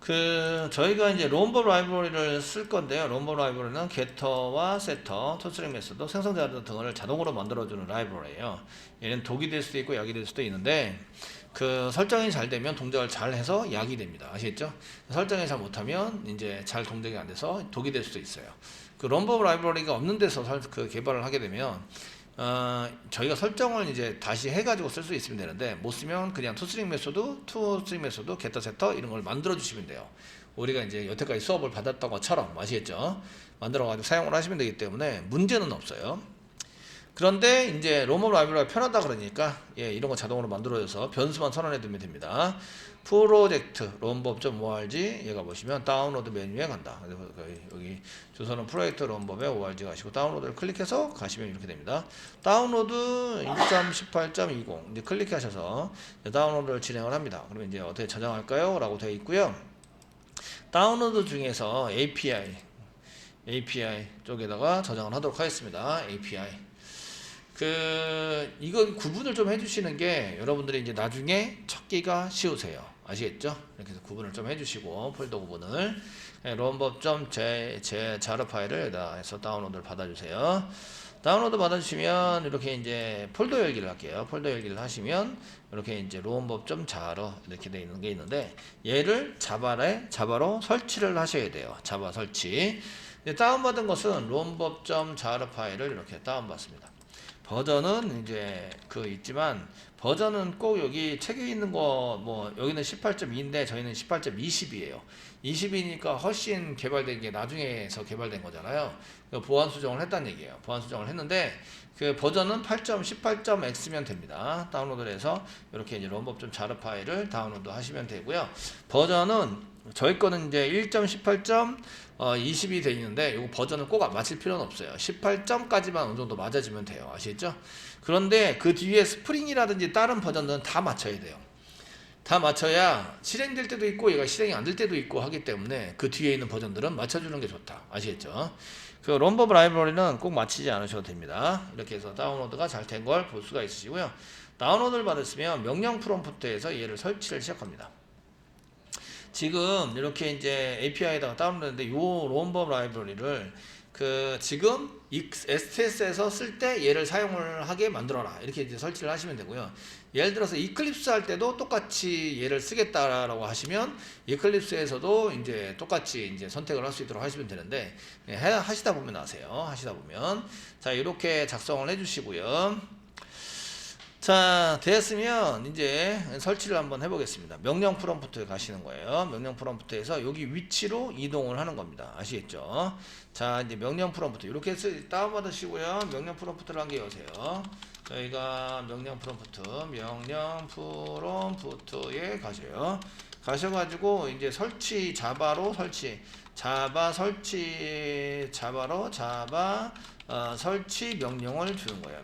저희가 이제 롬법 라이브러리를 쓸 건데요. 롬법 라이브러리는 게터와 세터, 토스트링 메소드, 생성 자료 등을 자동으로 만들어주는 라이브러리예요. 얘는 독이 될 수도 있고 약이 될 수도 있는데 설정이 잘 되면 동작을 잘 해서 약이 됩니다. 아시겠죠? 설정이 잘 못하면 이제 잘 동작이 안 돼서 독이 될 수도 있어요. 롬법 라이브러리가 없는 데서 개발을 하게 되면 저희가 설정을 이제 다시 해가지고 쓸 수 있으면 되는데 못 쓰면 그냥 투스트링 메소드, 게터 세터 이런 걸 만들어 주시면 돼요. 우리가 이제 여태까지 수업을 받았던 것처럼 아시겠죠? 만들어 가지고 사용을 하시면 되기 때문에 문제는 없어요. 그런데 이제 롬업 라이브러리가 편하다 그러니까 이런 거 자동으로 만들어져서 변수만 선언해 두면 됩니다. 프로젝트 롬법.org 얘가 보시면 다운로드 메뉴에 간다. 그래서 여기 주소는 프로젝트 롬법에 org 가시고 다운로드를 클릭해서 가시면 이렇게 됩니다. 다운로드 1.18.20 이제 클릭하셔서 다운로드를 진행을 합니다. 그러면 이제 어떻게 저장할까요? 라고 되어 있고요. 다운로드 중에서 API 쪽에다가 저장을 하도록 하겠습니다. API 이거 구분을 좀 해주시는 게 여러분들이 이제 나중에 찾기가 쉬우세요. 아시겠죠? 이렇게 해서 구분을 좀 해주시고 폴더 구분을 롬법.제 자료 파일을 여기다 해서 다운로드를 받아주세요. 다운로드 받아주시면 이렇게 이제 폴더 열기를 할게요. 폴더 열기를 하시면 이렇게 이제 롬법.자로 이렇게 되어 있는 게 있는데 얘를 자바로 설치를 하셔야 돼요. 자바 설치. 다운받은 것은 롬법.자로 파일을 이렇게 다운받습니다. 버전은 이제 있지만 버전은 꼭 여기 책에 있는 거 여기는 18.2인데 저희는 18.20이에요. 20이니까 훨씬 개발된 게 나중에서 개발된 거잖아요. 보안 수정을 했다는 얘기예요. 보안 수정을 했는데 버전은 8.18.x면 됩니다. 다운로드를 해서 이렇게 이제 롬법.jar 파일을 다운로드 하시면 되고요. 버전은 저희 거는 이제 1.18.20이 되어 있는데 이거 버전을 꼭 맞출 필요는 없어요. 18점까지만 어느 정도 맞아주면 돼요. 아시겠죠? 그런데 그 뒤에 스프링이라든지 다른 버전들은 다 맞춰야 돼요. 다 맞춰야 실행될 때도 있고 얘가 실행이 안 될 때도 있고 하기 때문에 그 뒤에 있는 버전들은 맞춰주는 게 좋다. 아시겠죠? 롬법 라이브러리는 꼭 맞추지 않으셔도 됩니다. 이렇게 해서 다운로드가 잘 된 걸 볼 수가 있으시고요. 다운로드를 받았으면 명령 프롬프트에서 얘를 설치를 시작합니다. 지금 이렇게 이제 API에다가 다운로드했는데 요 롬법 라이브러리를 지금 STS에서 쓸 때 얘를 사용을 하게 만들어라 이렇게 이제 설치를 하시면 되고요. 예를 들어서 이클립스 할 때도 똑같이 얘를 쓰겠다라고 하시면 이클립스에서도 이제 똑같이 이제 선택을 할 수 있도록 하시면 되는데 하시다 보면 아세요. 하시다 보면 자 이렇게 작성을 해주시고요. 자 되었으면 이제 설치를 한번 해보겠습니다. 명령 프롬프트에 가시는 거예요. 명령 프롬프트에서 여기 위치로 이동을 하는 겁니다. 아시겠죠? 자 이제 명령 프롬프트 이렇게 해서 다운받으시고요. 명령 프롬프트를 한 개 여세요. 저희가 명령 프롬프트에 가셔요. 가셔가지고 이제 자바로 설치 명령을 주는 거예요.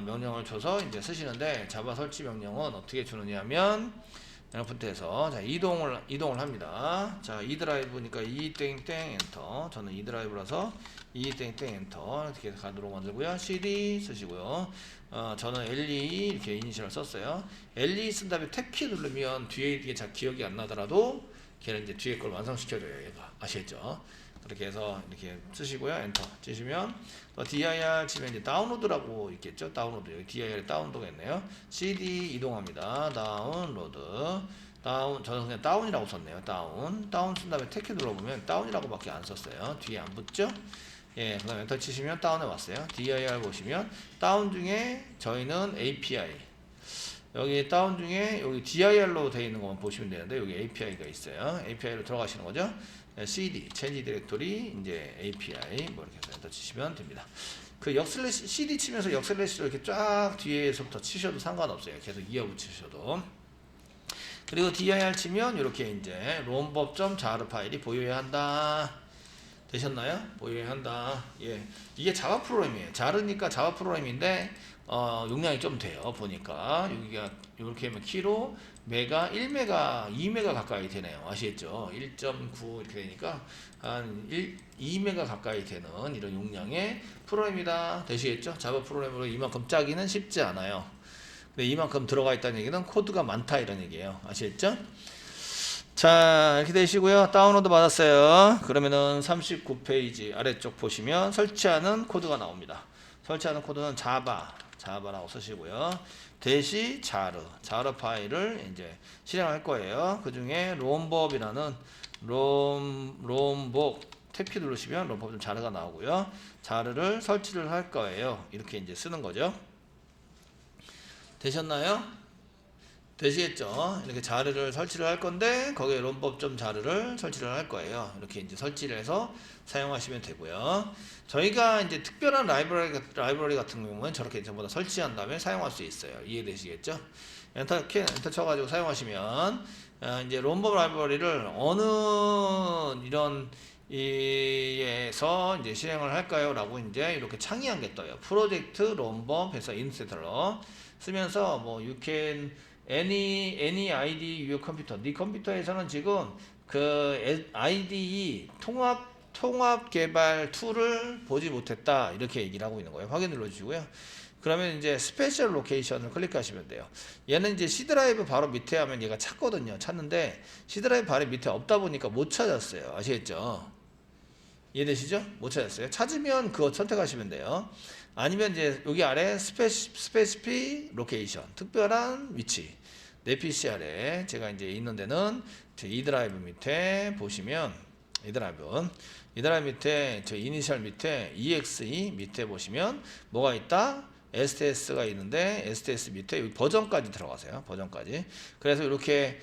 명령을 줘서 이제 쓰시는데 자바 설치 명령은 어떻게 주느냐면 프롬프트에서 이동을 합니다. 자, 이 드라이브니까 엔터. 저는 이 드라이브라서 엔터 이렇게 가도록 만들고요. cd 쓰시고요. 저는 LE 이렇게 이니셜을 썼어요. LE 쓴 다음에 탭키 누르면 뒤에 이게 잘 기억이 안 나더라도 걔는 이제 뒤에 걸 완성시켜줘요. 얘가 아시겠죠? 그렇게 해서 이렇게 쓰시고요. 엔터 치시면 dir 치면 이제 다운로드라고 있겠죠. 다운로드 여기 dir에 다운로드가 있네요. cd 이동합니다. 저는 그냥 다운이라고 썼네요. 다운 쓴 다음에 탭키 눌러보면 다운이라고밖에 안 썼어요. 뒤에 안 붙죠? 예, 그 다음에 엔터 치시면 다운에 왔어요. dir 보시면 다운 중에 저희는 API 여기 다운 중에 여기 dir로 되어 있는 것만 보시면 되는데 여기 API가 있어요. API로 들어가시는 거죠. cd, change 디렉토리, 이제 API, 이렇게 해서 엔터 치시면 됩니다. CD 치면서 역슬래시로 이렇게 쫙 뒤에서부터 치셔도 상관없어요. 계속 이어붙이셔도. 그리고 dir 치면 이렇게 이제 롬법.jar 파일이 보여야 한다. 되셨나요? 보여야 한다. 예. 이게 자바 프로그램이에요. 자르니까 자바 프로그램인데, 용량이 좀 돼요. 보니까. 여기가 이렇게 하면 키로 메가 1메가 2메가 가까이 되네요. 아시겠죠? 1.9 이렇게 되니까 한 2메가 가까이 되는 이런 용량의 프로그램이다. 되시겠죠? 자바 프로그램으로 이만큼 짜기는 쉽지 않아요. 근데 이만큼 들어가 있다는 얘기는 코드가 많다 이런 얘기예요. 아시겠죠? 자, 이렇게 되시고요. 다운로드 받았어요. 그러면은 39페이지 아래쪽 보시면 설치하는 코드가 나옵니다. 설치하는 코드는 자바라고 쓰시고요. 대시 자르 파일을 이제 실행할 거예요. 그 중에 롬법이라는 롬법 탭키 누르시면 롬법 자르가 나오고요. 자르를 설치를 할 거예요. 이렇게 이제 쓰는 거죠. 되셨나요? 되시겠죠? 이렇게 자르를 설치를 할 건데 거기에 롬법 자르를 설치를 할 거예요. 이렇게 이제 설치를 해서 사용하시면 되고요. 저희가 이제 특별한 라이브러리 같은 경우는 저렇게 전부 다 설치한 다음에 사용할 수 있어요. 이해되시겠죠? 엔터 쳐가지고 사용하시면 이제 롬법 라이브러리를 어느 이런 이에서 이제 실행을 할까요? 라고 이제 이렇게 창의한 게 떠요. 프로젝트 롬법 해서 인스톨러 쓰면서 뭐 you can any IDE your computer. 네 컴퓨터에서는 지금 그 IDE 통합 개발 툴을 보지 못했다. 이렇게 얘기를 하고 있는 거예요. 확인 눌러주시고요. 그러면 이제 스페셜 로케이션을 클릭하시면 돼요. 얘는 이제 C 드라이브 바로 밑에 하면 얘가 찾거든요. 찾는데 C 드라이브 바로 밑에 없다 보니까 못 찾았어요. 아시겠죠? 이해되시죠? 못 찾았어요. 찾으면 그거 선택하시면 돼요. 아니면 이제 여기 아래 스페시피 로케이션 특별한 위치 내 PC 아래 제가 이제 있는 데는 이 드라이브 밑에 보시면 이 드라이브 밑에 저 이니셜 밑에 EXE 밑에 보시면 뭐가 있다? STS가 있는데 STS 밑에 여기 버전까지 들어가세요. 버전까지. 그래서 이렇게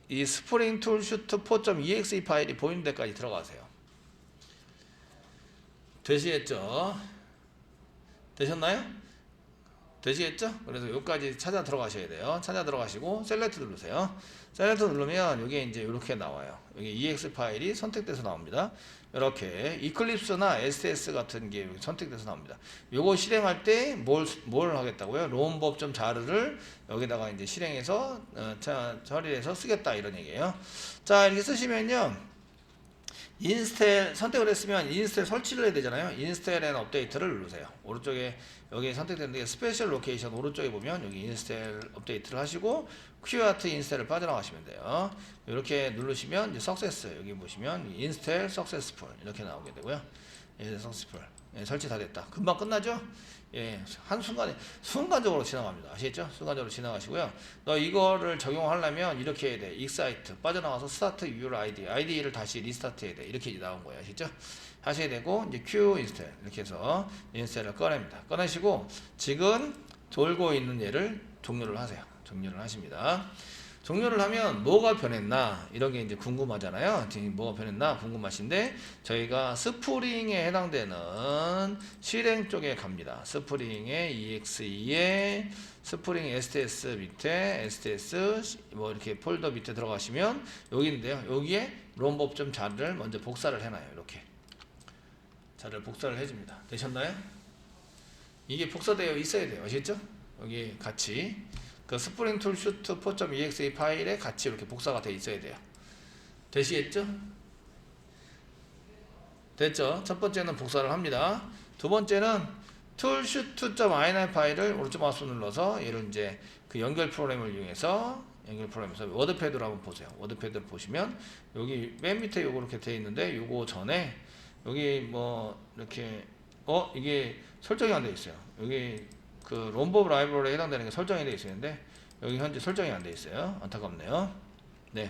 이 스프링 툴 슈트 4.exe 파일이 보이는 데까지 들어가세요. 되시겠죠? 되셨나요? 되시겠죠? 그래서 여기까지 찾아 들어가셔야 돼요. 찾아 들어가시고 셀렉트 누르세요. 셀렉트 누르면 여기 이제 이렇게 나와요. 여기 EX 파일이 선택돼서 나옵니다. 이렇게 이클립스나 STS 같은 게 선택돼서 나옵니다. 요거 실행할 때 뭘 하겠다고요? 롬법 자르를 여기다가 이제 실행해서 처리해서 쓰겠다 이런 얘기예요. 자, 이렇게 쓰시면요. 인스텔 선택을 했으면 인스텔 설치를 해야 되잖아요. 인스텔 앤 업데이트를 누르세요. 오른쪽에 여기 선택되는데 스페셜 로케이션 오른쪽에 보면 여기 인스텔 업데이트를 하시고 큐아트 인스텔을 빠져나가시면 돼요. 이렇게 누르시면 이제 석세스 여기 보시면 인스텔 석세스풀 이렇게 나오게 되고요. 예, 석세스풀 예, 설치 다 됐다. 금방 끝나죠? 예, 순간적으로 지나갑니다. 아시겠죠? 순간적으로 지나가시고요. 너 이거를 적용하려면 이렇게 해야 돼. 익사이트 빠져나가서 스타트 your IDE를 다시 리스타트 해야 돼. 이렇게 나온 거예요. 아시죠? 하셔야 되고 이제 Q 인스텔 이렇게 해서 인스텔을 꺼냅니다. 꺼내시고 지금 돌고 있는 얘를 종료를 하세요. 종료를 하십니다. 종료를 하면 뭐가 변했나 이런 게 이제 궁금하잖아요. 지금 뭐가 변했나 궁금하신데 저희가 스프링에 해당되는 실행 쪽에 갑니다. 스프링의 EXE에 스프링 STS 밑에 STS 뭐 이렇게 폴더 밑에 들어가시면 여기인데요. 여기에 롬법 자르를 먼저 복사를 해놔요. 이렇게 자르를 복사를 해줍니다. 되셨나요? 이게 복사되어 있어야 돼요. 아시겠죠? 여기 같이 그 스프링 툴 슈트 4.exe 파일에 같이 이렇게 복사가 되어 있어야 돼요. 되시겠죠? 됐죠? 첫 번째는 복사를 합니다. 두 번째는 툴 슈트.ini 파일을 오른쪽 마우스 눌러서 얘를 이제 그 연결 프로그램을 이용해서 워드패드로 한번 보세요. 워드패드를 보시면 여기 맨 밑에 요거 이렇게 되어 있는데 요거 전에 여기 뭐 이렇게 이게 설정이 안 되어 있어요. 여기 그 롬법 라이브러리에 해당되는 게 설정이 되어 있었는데 여기 현재 설정이 안 되어 있어요. 안타깝네요. 네,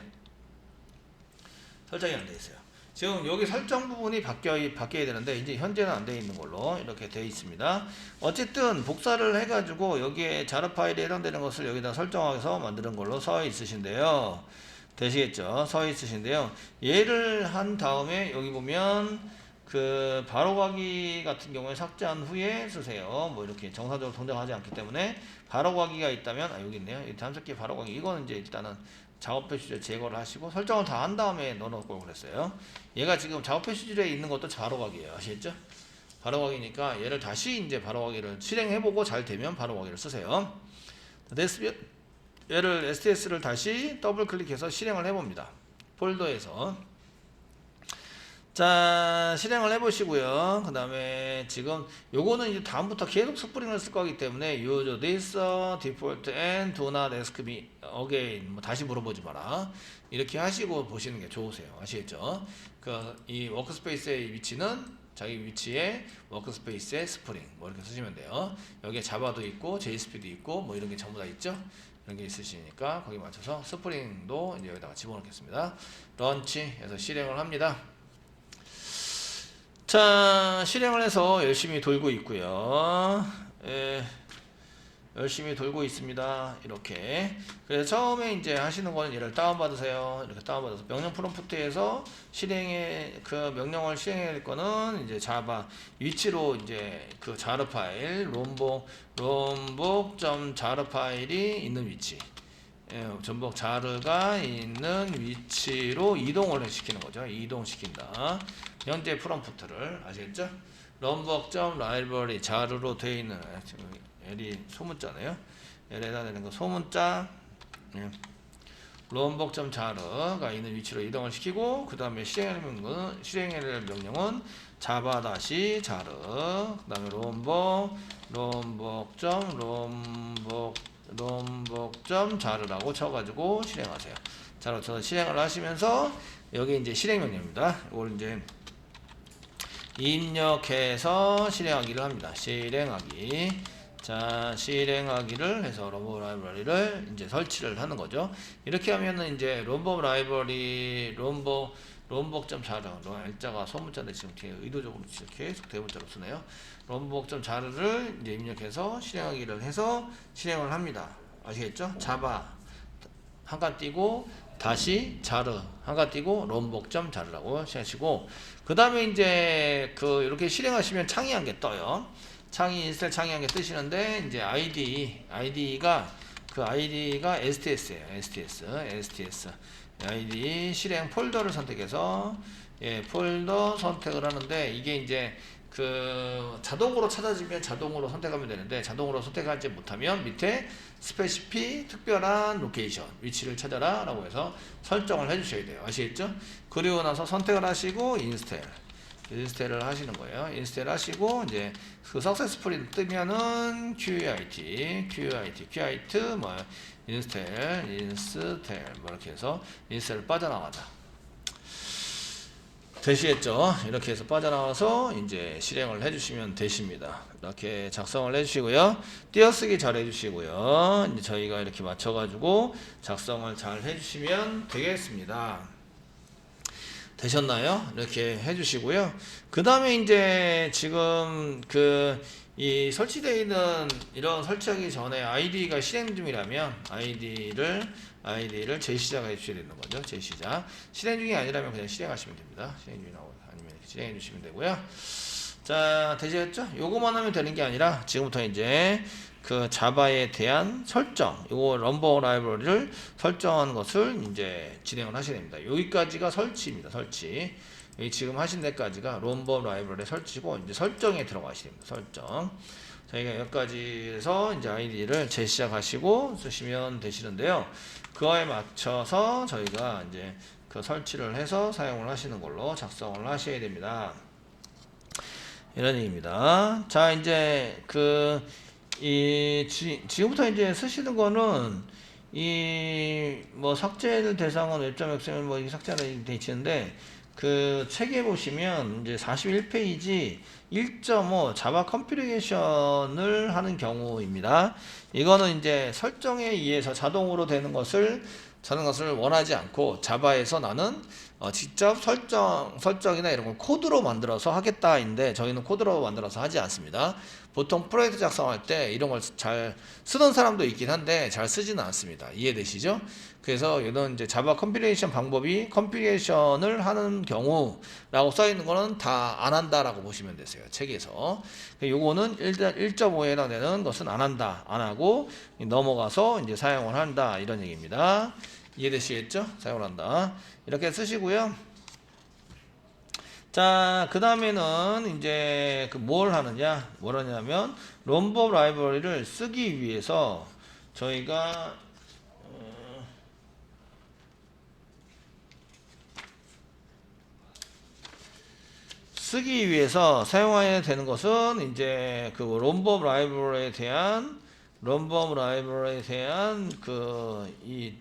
설정이 안 되어 있어요. 지금 여기 설정 부분이 바뀌어야 되는데 이제 현재는 안 되어 있는 걸로 이렇게 되어 있습니다. 어쨌든 복사를 해가지고 여기에 자르 파일에 해당되는 것을 여기다 설정해서 만드는 걸로 서 있으신데요. 되시겠죠? 서 있으신데요. 얘를 한 다음에 여기 보면 그 바로가기 같은 경우에 삭제한 후에 쓰세요. 뭐 이렇게 정상적으로 동작하지 않기 때문에 바로가기가 있다면 여기 있네요. 이 잠적기 바로가기 이거는 이제 일단은 작업 표시줄 제거를 하시고 설정을 다 한 다음에 넣어놓을 걸 그랬어요. 얘가 지금 작업 표시줄에 있는 것도 바로가기예요. 아시겠죠? 바로가기니까 얘를 다시 이제 바로가기를 실행해보고 잘 되면 바로가기를 쓰세요. 얘를 STS를 다시 더블 클릭해서 실행을 해봅니다. 폴더에서 자, 실행을 해보시고요. 그 다음에 지금 요거는 이제 다음부터 계속 스프링을 쓸 거기 때문에 use this default and do not ask me again. 뭐 다시 물어보지 마라. 이렇게 하시고 보시는 게 좋으세요. 아시겠죠? 그 이 워크스페이스의 위치는 자기 위치에 워크스페이스의 스프링 뭐 이렇게 쓰시면 돼요. 여기에 자바도 있고 JSP도 있고 뭐 이런 게 전부 다 있죠. 이런 게 있으시니까 거기 맞춰서 스프링도 이제 여기다가 집어넣겠습니다. 런치해서 실행을 합니다. 자, 실행을 해서 열심히 돌고 있고요. 열심히 돌고 있습니다. 이렇게. 그래서 처음에 이제 하시는 거는 얘를 다운받으세요. 이렇게 다운받아서 명령 프롬프트에서 실행의 그 명령을 실행해야 될 거는 이제 자바 위치로 이제 그 자르 파일 롬복.자르 파일이 있는 위치. 전복 자르가 있는 위치로 이동을 시키는 거죠. 이동시킨다. 현재 프롬프트를 아시겠죠? 럼벅.라이브러리 자르로 되어 있는 L이 소문자네요. L에다 되는 거 소문자 럼벅.자르가 있는 위치로 이동을 시키고 그 다음에 실행할 명령은 자바-자르 그 다음에 롬벅.자르라고 쳐가지고 실행하세요. 자로 쳐서 실행을 하시면서 여기 이제 실행 명령입니다. 이걸 이제 입력해서 실행하기를 합니다. 실행하기. 자, 실행하기를 해서 롬법 라이브러리를 이제 설치를 하는 거죠. 이렇게 하면은 이제 롬법 라이브러리 롬벅.자르 L자가 소문자인데 지금 뒤에 의도적으로 계속 대문자로 쓰네요. 롬벅.자르를 이제 입력해서 실행하기를 해서 실행을 합니다. 아시겠죠? 자바 한 칸 띄고 다시 자르 한 칸 띄고 롬벅.자르라고 하시고 그 다음에 이제 그 이렇게 실행하시면 창이 한 개 떠요. 창이 인스텔 창이 한 개 뜨시는데 이제 ID가 STS예요. STS ID 실행 폴더를 선택해서 폴더 선택을 하는데 이게 이제 그 자동으로 찾아지면 자동으로 선택하면 되는데 자동으로 선택하지 못하면 밑에 스페시피 특별한 로케이션 위치를 찾아라 라고 해서 설정을 해 주셔야 돼요. 아시겠죠? 그리고 나서 선택을 하시고 인스텔을 하시는 거예요. 인스텔 하시고 이제 그 석세스풀이 뜨면은 QIT 뭐 인스텔 뭐 이렇게 해서 인스텔을 빠져나가자. 되시겠죠? 이렇게 해서 빠져나와서 이제 실행을 해주시면 되십니다. 이렇게 작성을 해주시고요. 띄어쓰기 잘 해주시고요. 이제 저희가 이렇게 맞춰가지고 작성을 잘 해주시면 되겠습니다. 되셨나요? 이렇게 해주시고요. 그 다음에 이제 지금 이 설치되어 있는 이런 설치하기 전에 ID가 실행 중이라면 ID를 재시작해 주셔야 되는 거죠. 재시작. 실행 중이 아니라면 그냥 실행하시면 됩니다. 실행 중이라고 아니면 이렇게 실행해 주시면 되고요. 자, 되셨죠? 요거만 하면 되는 게 아니라 지금부터 이제 그 자바에 대한 설정, 요거 럼버 라이브러리를 설정하는 것을 이제 진행을 하셔야 됩니다. 여기까지가 설치입니다. 설치. 여기 지금 하신 데까지가 럼버 라이브러리 설치고 이제 설정에 들어가셔야 됩니다. 설정. 저희가 여기까지 해서 이제 아이디를 재시작하시고 쓰시면 되시는데요. 그거에 맞춰서 저희가 이제 그 설치를 해서 사용을 하시는 걸로 작성을 하셔야 됩니다. 이런 얘기입니다. 자, 이제 지금부터 이제 쓰시는 거는 뭐 삭제를 대상은 웹.xml 뭐 이게 삭제가 돼 있는데 그 책에 보시면 이제 41페이지 1.5 자바 컴피레이션을 하는 경우입니다. 이거는 이제 설정에 의해서 자동으로 되는 것을 원하지 않고 자바에서 나는 직접 설정이나 이런 걸 코드로 만들어서 하겠다인데 저희는 코드로 만들어서 하지 않습니다. 보통 프로젝트 작성할 때 이런 걸 잘 쓰는 사람도 있긴 한데 잘 쓰지는 않습니다. 이해되시죠? 그래서 이런 이제 자바 컴필레이션 방법이 컴필레이션을 하는 경우라고 써 있는 거는 다 안 한다라고 보시면 되세요. 책에서. 요거는 일단 1.5에 해당되는 것은 안 한다. 안 하고 넘어가서 이제 사용을 한다. 이런 얘기입니다. 이해되시겠죠? 사용을 한다. 이렇게 쓰시고요. 자, 그 다음에는 이제 뭘 하냐면 럼법 라이브러리를 쓰기 위해서 저희가 쓰기 위해서 사용해야 되는 것은 이제 그 롬법 라이브러리에 대한 그 이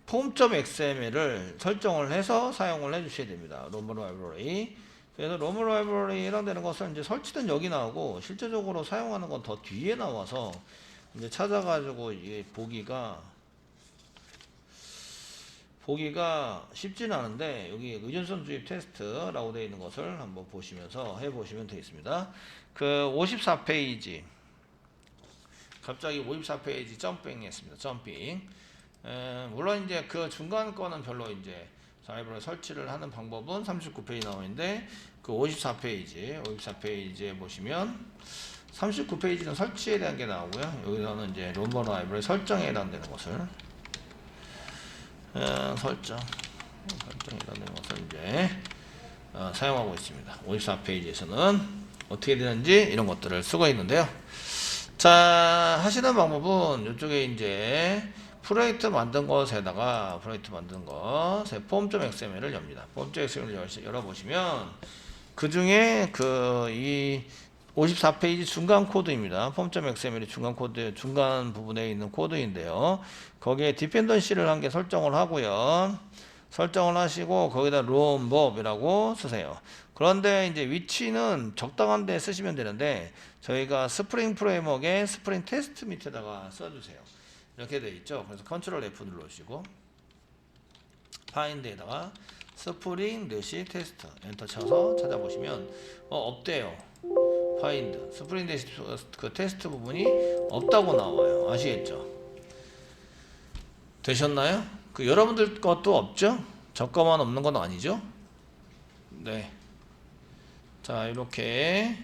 폼.xml을 설정을 해서 사용을 해 주셔야 됩니다. 롬법 라이브러리. 그래서 롬법 라이브러리에 해당되는 것은 이제 설치는 여기 나오고 실제적으로 사용하는 건 더 뒤에 나와서 이제 찾아가지고 이게 보기가 쉽지는 않은데, 여기 의존성 주입 테스트라고 되어 있는 것을 한번 보시면서 해보시면 되겠습니다. 그 54페이지, 갑자기 54페이지 점핑 했습니다. 점핑. 물론 이제 그 중간 거는 별로 이제 라이브러리 설치를 하는 방법은 39페이지 나와 있는데, 그 54페이지에 보시면 39페이지는 설치에 대한 게 나오고요. 여기서는 이제 롬법 라이브러리 설정에 해당되는 것을 설정에 해당되는 것을 이제 사용하고 있습니다. 54페이지에서는 어떻게 되는지 이런 것들을 쓰고 있는데요. 자, 하시는 방법은 이쪽에 이제 프로젝트 만든 것에 폼.xml을 엽니다. 폼.xml을 열어보시면 그 중에 이 54페이지 중간 코드입니다. 폼.xml이 중간 코드, 중간 부분에 있는 코드인데요. 거기에 디펜던시를 한 개 설정을 하고요. 설정을 하시고 거기다 롬법이라고 쓰세요. 그런데 이제 위치는 적당한 데 쓰시면 되는데, 저희가 스프링 프레임워크의 스프링 테스트 밑에다가 써주세요. 이렇게 되어 있죠. 그래서 컨트롤 F 눌러주시고 파인드에다가 스프링 넷시 테스트 엔터 쳐서 찾아보시면 없대요. 파인드 스프링 넷시 그 테스트 부분이 없다고 나와요. 아시겠죠? 되셨나요? 그 여러분들 것도 없죠? 저 거만 없는 건 아니죠? 네. 자, 이렇게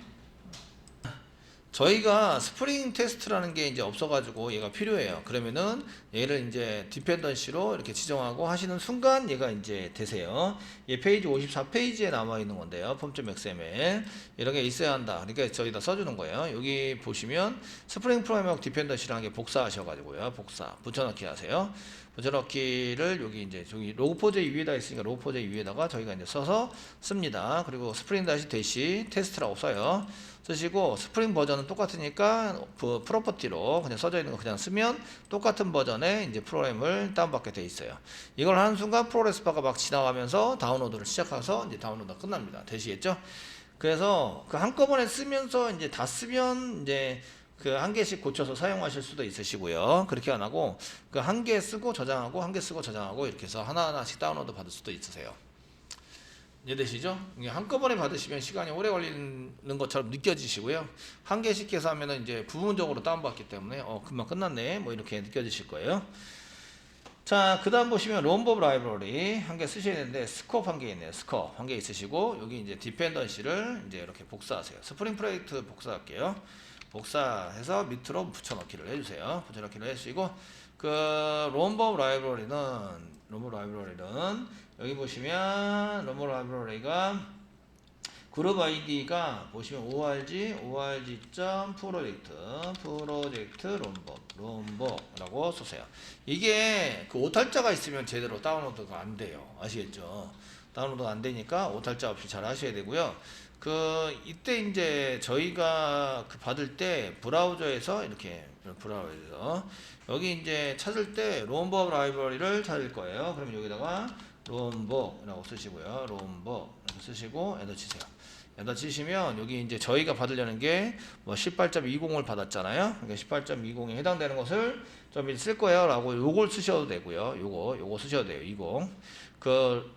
저희가 스프링 테스트라는 게 이제 없어가지고 얘가 필요해요. 그러면은 얘를 이제 디펜던시로 이렇게 지정하고 하시는 순간 얘가 이제 되세요. 얘 페이지 54페이지에 남아 있는 건데요. 폼.xml 이런 게 있어야 한다. 그러니까 저기다 써주는 거예요. 여기 보시면 스프링 프레임워크 디펜던시라는 게 복사하셔가지고요. 복사 붙여넣기 하세요. 붙여넣기를 여기 이제 저기 로그 포즈의 위에다 있으니까 로그 포즈의 위에다가 저희가 이제 써서 씁니다. 그리고 스프링 대시 테스트라고 써요. 쓰시고 스프링 버전은 똑같으니까 그 프로퍼티로 그냥 써져 있는 거 그냥 쓰면 똑같은 버전의 이제 프로그램을 다운받게 돼 있어요. 이걸 하는 순간 프로레스파가 막 지나가면서 다운로드를 시작해서 이제 다운로드가 끝납니다. 되시겠죠? 그래서 그 한꺼번에 쓰면서 이제 다 쓰면 이제 그 한 개씩 고쳐서 사용하실 수도 있으시고요. 그렇게 안 하고 그 한 개 쓰고 저장하고 한 개 쓰고 저장하고 이렇게 해서 하나하나씩 다운로드 받을 수도 있으세요. 이해되시죠? 한꺼번에 받으시면 시간이 오래 걸리는 것처럼 느껴지시고요. 한 개씩 해서 하면은 이제 부분적으로 다운받기 때문에 금방 끝났네 뭐 이렇게 느껴지실 거예요. 자, 그 다음 보시면 롬법 라이브러리 한 개 쓰셔야 되는데 스코프 한 개 있네요. 스코프 한 개 있으시고 여기 이제 디펜던시를 이제 이렇게 복사하세요. 스프링 프로젝트 복사할게요. 복사해서 밑으로 붙여넣기를 해주세요. 붙여넣기를 해주시고 그 롬법 라이브러리는 여기 보시면 롬법 라이브러리가 그룹 아이디가 보시면 org.project 롬법라고 쓰세요. 이게 그 오탈자가 있으면 제대로 다운로드가 안 돼요. 아시겠죠? 다운로드가 안 되니까 오탈자 없이 잘 하셔야 되고요. 이때 이제 저희가 받을 때 브라우저에서 여기 이제 찾을 때 롬법 라이브러리를 찾을 거예요. 그러면 여기다가 롬법이라고 쓰시고요. 롬법 이렇게 쓰시고 엔터 치세요. 엔터 치시면 여기 이제 저희가 받으려는 게 뭐 18.20을 받았잖아요. 그러니까 18.20에 해당되는 것을 좀 쓸 거예요. 라고 요걸 쓰셔도 되고요. 요거 쓰셔도 돼요. 20.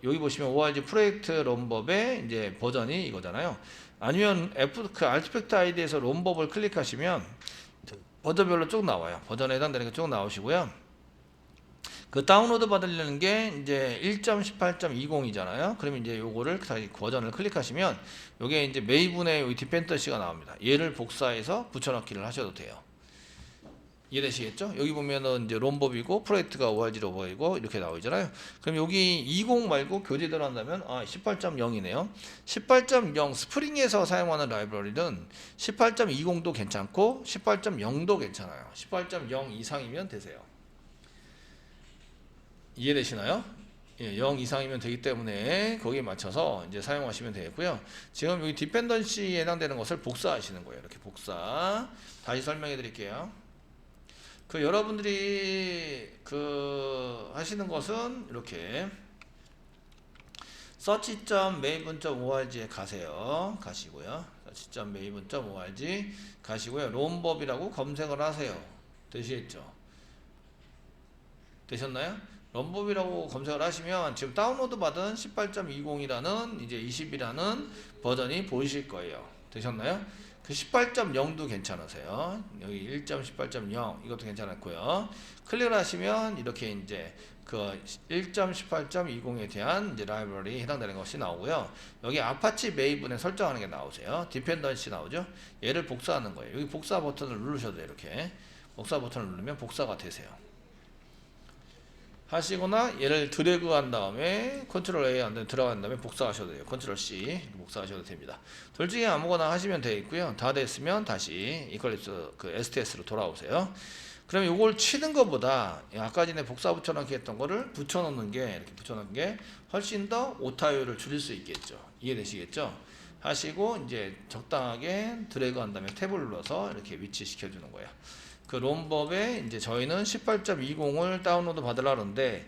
여기 보시면 org 프로젝트 롬법의 이제 버전이 이거잖아요. 아니면 아티팩트 아이디에서 롬법을 클릭하시면 버전별로 쭉 나와요. 버전에 해당되는 게 쭉 나오시고요. 그 다운로드 받으려는 게 이제 1.18.20이잖아요. 그러면 이제 요거를 다시 버전을 클릭하시면 요게 이제 메이분의 여기 디펜던시가 나옵니다. 얘를 복사해서 붙여넣기를 하셔도 돼요. 이해되시겠죠? 여기 보면은 이제 롬법이고 프로젝트가 org 롬법이고 이렇게 나오잖아요. 그럼 여기 20 말고 교재대로 한다면 18.0이네요. 18.0 스프링에서 사용하는 라이브러리는 18.20도 괜찮고 18.0도 괜찮아요. 18.0 이상이면 되세요. 이해되시나요? 0 이상이면 되기 때문에 거기에 맞춰서 이제 사용하시면 되겠고요. 지금 여기 디펜던시에 해당되는 것을 복사하시는 거예요. 이렇게 복사. 다시 설명해 드릴게요. 여러분들이 하시는 것은 이렇게 search.maven.org에 가시고요. search.maven.org 가시고요. 롬법이라고 검색을 하세요. 되시겠죠? 되셨나요? 롬법이라고 검색을 하시면 지금 다운로드 받은 18.20이라는 이제 20이라는 버전이 보이실 거예요. 되셨나요? 18.0도 괜찮으세요. 여기 1.18.0 이것도 괜찮았고요. 클릭을 하시면 이렇게 이제 1.18.20에 대한 이제 라이브러리에 해당되는 것이 나오고요. 여기 아파치 메이븐에 설정하는 게 나오세요. 디펜던시 나오죠. 얘를 복사하는 거예요. 여기 복사 버튼을 누르셔도 돼요. 이렇게 복사 버튼을 누르면 복사가 되세요. 하시거나 얘를 드래그 한 다음에 컨트롤 A 안 되면 들어간 다음에 복사하셔도 돼요. 컨트롤 C 복사하셔도 됩니다. 둘 중에 아무거나 하시면 되겠고요. 다 됐으면 다시 이퀄립스 STS로 돌아오세요. 그럼 이걸 치는 것보다 아까 전에 복사 붙여넣기 했던 거를 붙여넣는 게 이렇게 붙여넣는 게 훨씬 더 오타율을 줄일 수 있겠죠. 이해되시겠죠? 하시고 이제 적당하게 드래그 한 다음에 탭을 눌러서 이렇게 위치시켜 주는 거예요. 롬법에 이제 저희는 18.20을 다운로드 받으려는데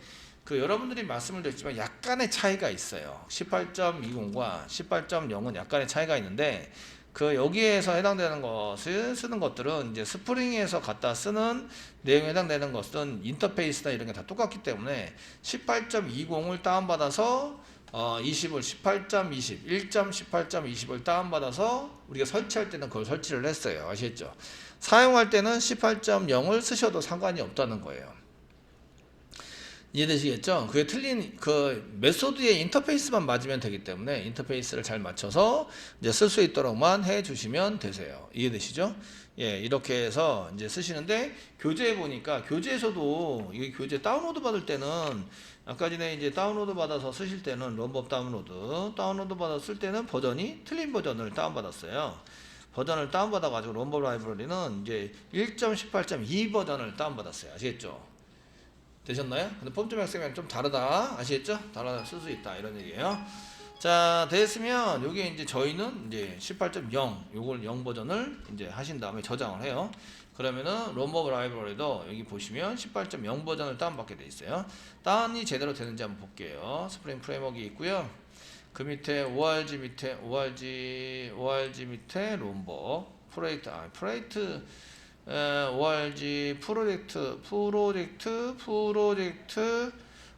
여러분들이 말씀을 드렸지만 약간의 차이가 있어요. 18.20과 18.0은 약간의 차이가 있는데 여기에서 해당되는 것을 쓰는 것들은 이제 스프링에서 갖다 쓰는 내용에 해당되는 것은 인터페이스나 이런 게 다 똑같기 때문에 18.20을 다운받아서 20을 18.20, 1.18.20을 다운받아서 우리가 설치할 때는 그걸 설치를 했어요. 아시겠죠? 사용할 때는 18.0을 쓰셔도 상관이 없다는 거예요. 이해되시겠죠? 그게 틀린 메소드의 인터페이스만 맞으면 되기 때문에 인터페이스를 잘 맞춰서 이제 쓸 수 있도록만 해 주시면 되세요. 이해되시죠? 예, 이렇게 해서 이제 쓰시는데 교재에 보니까 교재에서도 이게 교재 다운로드 받을 때는 아까 전에 이제 다운로드 받아서 쓰실 때는 롬법 다운로드 받아서 쓸 때는 버전이 틀린 버전을 다운받았어요. 버전을 다운받아 가지고 롬법 라이브러리는 이제 1.18.2 버전을 다운받았어요. 아시겠죠? 되셨나요? 근데 폼2맥스면 좀 다르다. 아시겠죠? 다르다 쓸 수 있다. 이런 얘기예요. 자, 됐으면 여기 이제 저희는 이제 18.0 요걸 0 버전을 이제 하신 다음에 저장을 해요. 그러면은 롬법 라이브러리도 여기 보시면 18.0 버전을 다운받게 돼 있어요. 다운이 제대로 되는지 한번 볼게요. 스프링 프레임워크 있고요. 그 밑에 ORG 밑에 롬법 프로젝트 ORG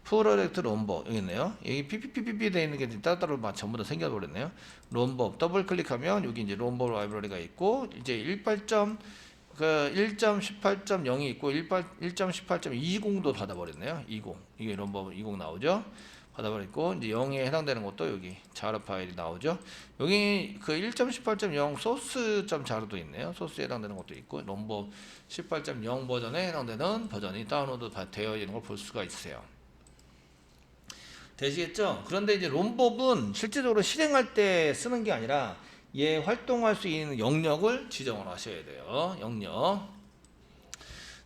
프로젝트 롬법 여기 있네요. 여기 PPPP 되어 있는 게 따로따로 전부 다 생겨버렸네요. 롬법 더블 클릭하면 여기 이제 롬법 라이브러리가 있고 이제 1.18.0이 있고 1.18.20도 받아버렸네요. 20 이게 롬법 20 나오죠. 받아버렸고 이제 0에 해당되는 것도 여기 자르 파일이 나오죠. 여기 1.18.0 source.자르도 있네요. 소스에 해당되는 것도 있고 롬법 18.0 버전에 해당되는 버전이 다운로드 되어 있는 걸 볼 수가 있어요. 되시겠죠? 그런데 이제 롬법은 실제적으로 실행할 때 쓰는 게 아니라 얘 활동할 수 있는 영역을 지정을 하셔야 돼요. 영역.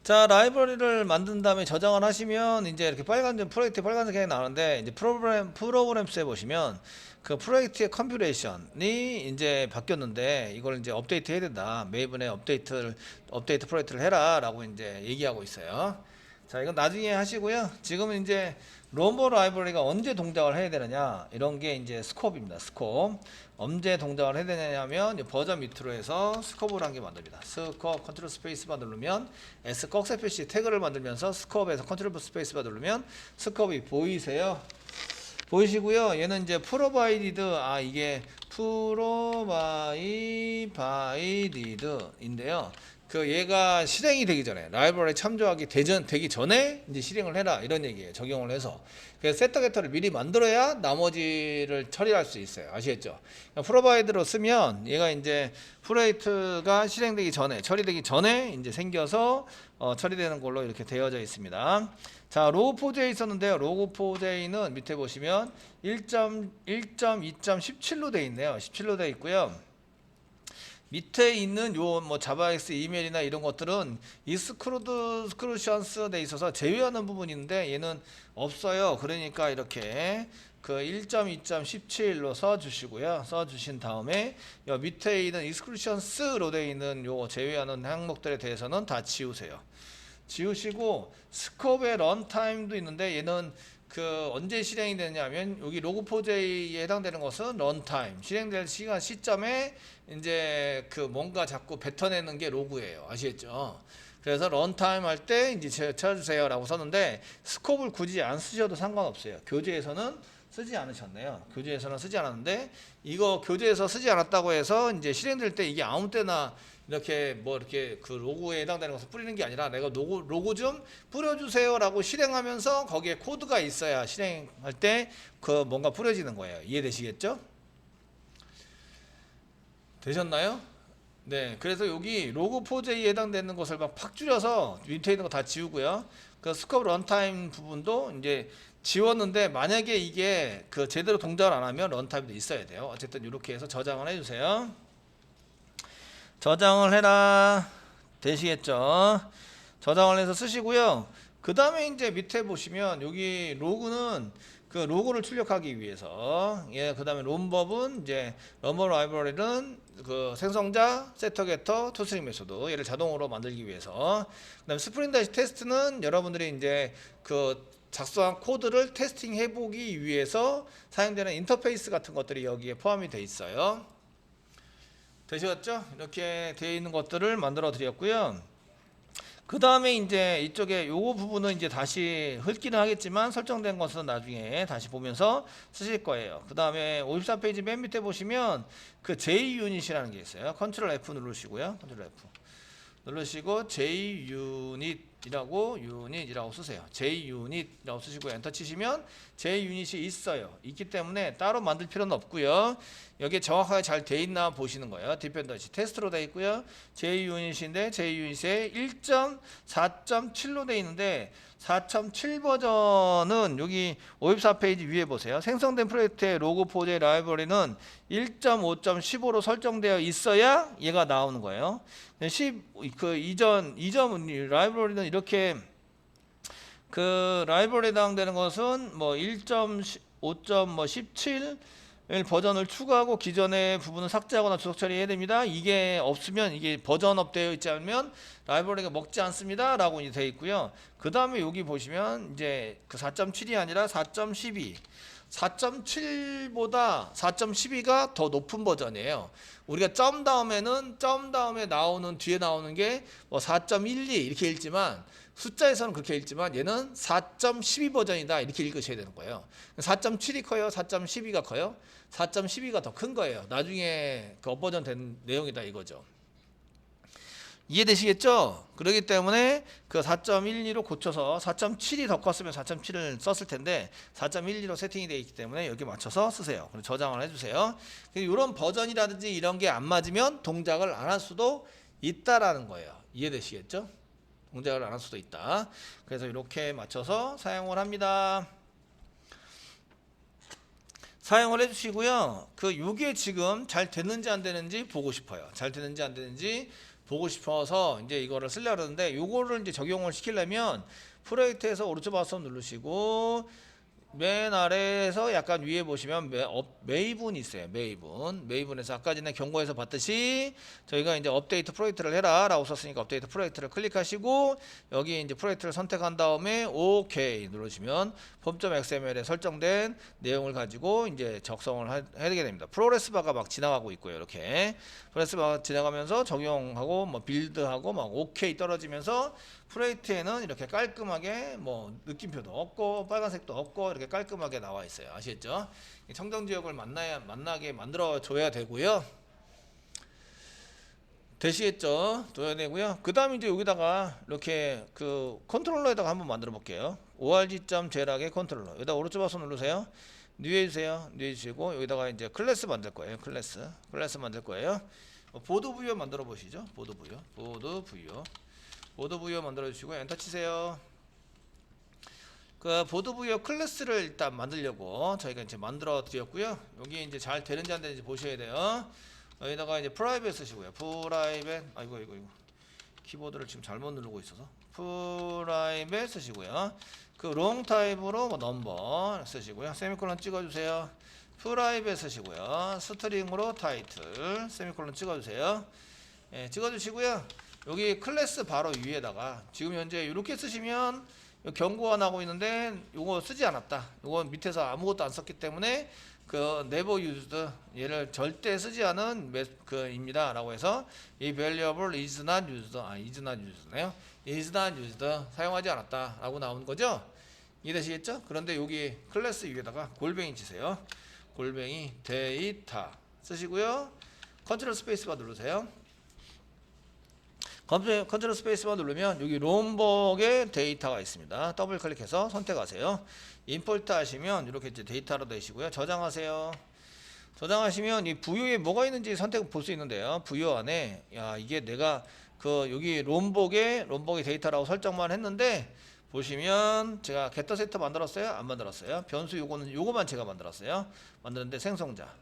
자, 라이브러리를 만든 다음에 저장을 하시면 이제 이렇게 프로젝트 빨간색이 나오는데 이제 프로그램스에 보시면 프로젝트의 컴퓨레이션이 이제 바뀌었는데 이걸 이제 업데이트 해야 된다. 메이븐에 업데이트 프로젝트를 해라라고 이제 얘기하고 있어요. 자, 이건 나중에 하시고요. 지금은 이제 롬법 라이브러리가 언제 동작을 해야 되느냐 이런 게 이제 스코프입니다. 스코프 언제 동작을 해야 되냐면 버전 밑으로 해서 스코프를 한 개 만듭니다. 스코프 컨트롤 스페이스바 누르면 S 꺽쇠표시 태그를 만들면서 스코프에서 컨트롤 스페이스바 누르면 스코프이 보이세요? 보이시고요. 얘는 이제 프로바이디드 이게 프로바이디드인데요. 얘가 실행이 되기 전에 라이브러리 참조하기 되기 전에 이제 실행을 해라 이런 얘기예요. 적용을 해서. 그래서 세터 게터를 미리 만들어야 나머지를 처리할 수 있어요. 아시겠죠? 프로바이드로 쓰면 얘가 이제 프로젝트가 실행되기 전에 처리되기 전에 이제 생겨서 처리되는 걸로 이렇게 되어져 있습니다. 자, 로그4j 있었는데요. 로그4j는 밑에 보시면 1.2.17로 되어 있네요. 17로 되어 있고요. 밑에 있는 요 뭐 자바엑스 이메일이나 이런 것들은 익스크루션스 돼 있어서 제외하는 부분이 있는데 얘는 없어요. 그러니까 이렇게 그 1.2.17로 써주시고요. 써주신 다음에 요 밑에 있는 익스크루션스로 돼 있는 요 제외하는 항목들에 대해서는 다 지우세요. 지우시고 스코프의 런타임도 있는데 얘는 그 언제 실행이 되냐면 여기 log4j에 해당되는 것은 런타임 실행될 시간 시점에 이제 그 뭔가 자꾸 뱉어내는 게 로그예요. 아시겠죠? 그래서 런타임 할 때 이제 찾아주세요라고 썼는데 스코프를 굳이 안 쓰셔도 상관없어요. 교재에서는 쓰지 않으셨네요. 교재에서는 쓰지 않았는데 이거 교재에서 쓰지 않았다고 해서 이제 실행될 때 이게 아무 때나 이렇게 뭐 이렇게 그 로고에 해당되는 것을 뿌리는 게 아니라 내가 로고 좀 뿌려주세요라고 실행하면서 거기에 코드가 있어야 실행할 때 그 뭔가 뿌려지는 거예요. 이해되시겠죠? 되셨나요? 네, 그래서 여기 log4j에 해당되는 것을 막 팍 줄여서 밑에 있는 거 다 지우고요. 그 스코프 런타임 부분도 이제 지웠는데 만약에 이게 그 제대로 동작을 안 하면 런타임도 있어야 돼요. 어쨌든 이렇게 해서 저장을 해주세요. 저장을 해라. 되시겠죠? 저장을 해서 쓰시고요. 그 다음에 이제 밑에 보시면 여기 로그는 그 로고를 출력하기 위해서 그 다음에 롬법은 이제 럼버 라이브러리는 그 생성자, 세터, 게터, 토스트링 메소드 얘를 자동으로 만들기 위해서 그 다음에 스프링 다시 테스트는 여러분들이 이제 그 작성한 코드를 테스팅 해보기 위해서 사용되는 인터페이스 같은 것들이 여기에 포함이 되어 있어요. 되셨죠? 이렇게 되어 있는 것들을 만들어 드렸고요. 그 다음에 이제 이쪽에 요거 부분은 이제 다시 훑기는 하겠지만 설정된 것은 나중에 다시 보면서 쓰실 거예요. 그 다음에 54페이지 맨 밑에 보시면 그 JUnit이라는 게 있어요. 컨트롤 F 누르시고요. 컨트롤 F 누르시고 JUnit이라고 유닛이라고 쓰세요. JUnit이라고 쓰시고 엔터 치시면 JUnit이 있어요. 있기 때문에 따로 만들 필요는 없고요. 여기에 정확하게 잘 돼 있나 보시는 거예요. 디펜던시 테스트로 돼 있고요. JUnit인데 JUnit에 1.4.7로 돼 있는데 4.7 버전은 여기 54페이지 위에 보세요. 생성된 프로젝트의 log4j 라이브러리는 1.5.15로 설정되어 있어야 얘가 나오는 거예요. 그 이전 라이브러리는 이렇게 그 라이브러리에 해당되는 것은 뭐 1.5.17 버전을 추가하고 기존의 부분을 삭제하거나 주석 처리해야 됩니다. 이게 없으면 이게 버전업 되어 있지 않으면 라이브러리가 먹지 않습니다 라고 되어 있고요. 그 다음에 여기 보시면 이제 그 4.7이 아니라 4.12 4.7보다 4.12가 더 높은 버전이에요. 우리가 점 다음에는 점 다음에 나오는 뒤에 나오는 게 뭐 4.12 이렇게 읽지만 숫자에서는 그렇게 읽지만 얘는 4.12 버전이다 이렇게 읽으셔야 되는 거예요. 4.7이 커요? 4.12가 커요? 4.12가 더 큰 거예요. 나중에 그 업버전 된 내용이다 이거죠. 이해되시겠죠? 그렇기 때문에 그 4.12로 고쳐서 4.7이 더 컸으면 4.7을 썼을 텐데 4.12로 세팅이 되어 있기 때문에 여기 맞춰서 쓰세요. 그리고 저장을 해주세요. 이런 버전이라든지 이런 게 안 맞으면 동작을 안 할 수도 있다라는 거예요. 이해되시겠죠? 동작을 안 할 수도 있다. 그래서 이렇게 맞춰서 사용을 합니다. 사용을 해주시고요. 그 요게 지금 잘 됐는지 안 되는지 보고 싶어요. 잘 됐는지 안 되는지 보고 싶어서 이제 이거를 쓰려고 그러는데 요거를 이제 적용을 시키려면 프로젝트에서 오른쪽 마우스 누르시고 맨 아래에서 약간 위에 보시면 메이븐이 있어요. 메이븐에서 아까 전에 경고에서 봤듯이 저희가 이제 업데이트 프로젝트를 해라 라고 썼으니까 업데이트 프로젝트를 클릭하시고 여기 이제 프로젝트를 선택한 다음에 OK 누르시면 폼.xml에 설정된 내용을 가지고 이제 작성을 해야 됩니다. 프로그레스 바가 막 지나가고 있고요. 이렇게 프로그레스 바가 지나가면서 적용하고 뭐 빌드하고 막 OK 떨어지면서 프로젝트에는 이렇게 깔끔하게 뭐 느낌표도 없고 빨간색도 없고 이렇게 깔끔하게 나와 있어요. 아시겠죠? 청정 지역을 만나게 만들어 줘야 되고요. 되시겠죠? 줘야 되고요. 그 다음에 이제 여기다가 이렇게 그 컨트롤러에다가 한번 만들어 볼게요. org.j락의 컨트롤러. 여기다 오른쪽 마우스 누르세요. 뉴 해주세요. 뉴 해주시고 여기다가 이제 클래스 만들 거예요. 클래스 만들 거예요. 보드 부여 만들어 보시죠. 보드 부여 만들어 주시고 엔터 치세요. 그 보드 부여 클래스를 일단 만들려고 저희가 이제 만들어 드렸고요. 여기 이제 잘 되는지 안 되는지 보셔야 돼요. 여기다가 이제 프라이빗 쓰시고요. 프라이빗 아이고 키보드를 지금 잘못 누르고 있어서 프라이빗 쓰시고요. 그 롱 타입으로 뭐 넘버 쓰시고요. 세미콜론 찍어주세요. 프라이빗 쓰시고요. 스트링으로 타이틀 세미콜론 찍어주세요. 예, 찍어주시고요. 여기 클래스 바로 위에다가 지금 현재 이렇게 쓰시면 경고가 나고 있는데 요거 쓰지 않았다. 요거 밑에서 아무것도 안 썼기 때문에 그 never used 얘를 절대 쓰지 않은 그입니다 라고 해서 이 variable is not used is not used네요. is not used 사용하지 않았다 라고 나온 거죠. 이해되시겠죠? 그런데 여기 클래스 위에다가 골뱅이 치세요. 골뱅이 데이터 쓰시고요. 컨트롤 스페이스바 누르세요. 컨트롤 스페이스바 누르면 여기 롬벅의 데이터가 있습니다. 더블 클릭해서 선택하세요. 임포트 하시면 이렇게 이제 데이터로 되시고요. 저장하세요. 저장하시면 이 부유에 뭐가 있는지 선택 볼 수 있는데요. 부유 안에 야 이게 내가 그 여기 롬벅의 데이터라고 설정만 했는데 보시면 제가 게터 세터 만들었어요? 안 만들었어요? 변수 요거만 제가 만들었어요. 만드는데 생성자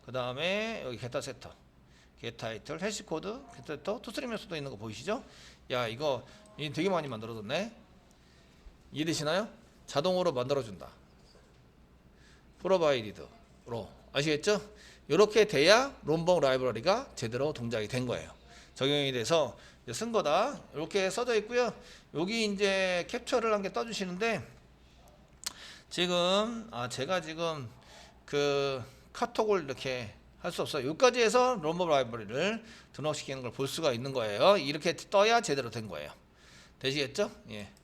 그 다음에 여기 게터 세터 get 타이틀, 해시코드, 게터, 토스트림에서도 있는 거 보이시죠? 야 이거 되게 많이 만들어줬네. 이해되시나요? 자동으로 만들어준다. 프로바이디드로 아시겠죠? 이렇게 돼야 롬벅 라이브러리가 제대로 동작이 된 거예요. 적용이 돼서 쓴 거다. 이렇게 써져 있고요. 여기 이제 캡처를 한 개 떠주시는데 지금 제가 지금 그 카톡을 이렇게 할 수 없어요. 여기까지 해서 롬벅 라이브러리를 등록시키는 걸 볼 수가 있는 거예요. 이렇게 떠야 제대로 된 거예요. 되시겠죠? 예.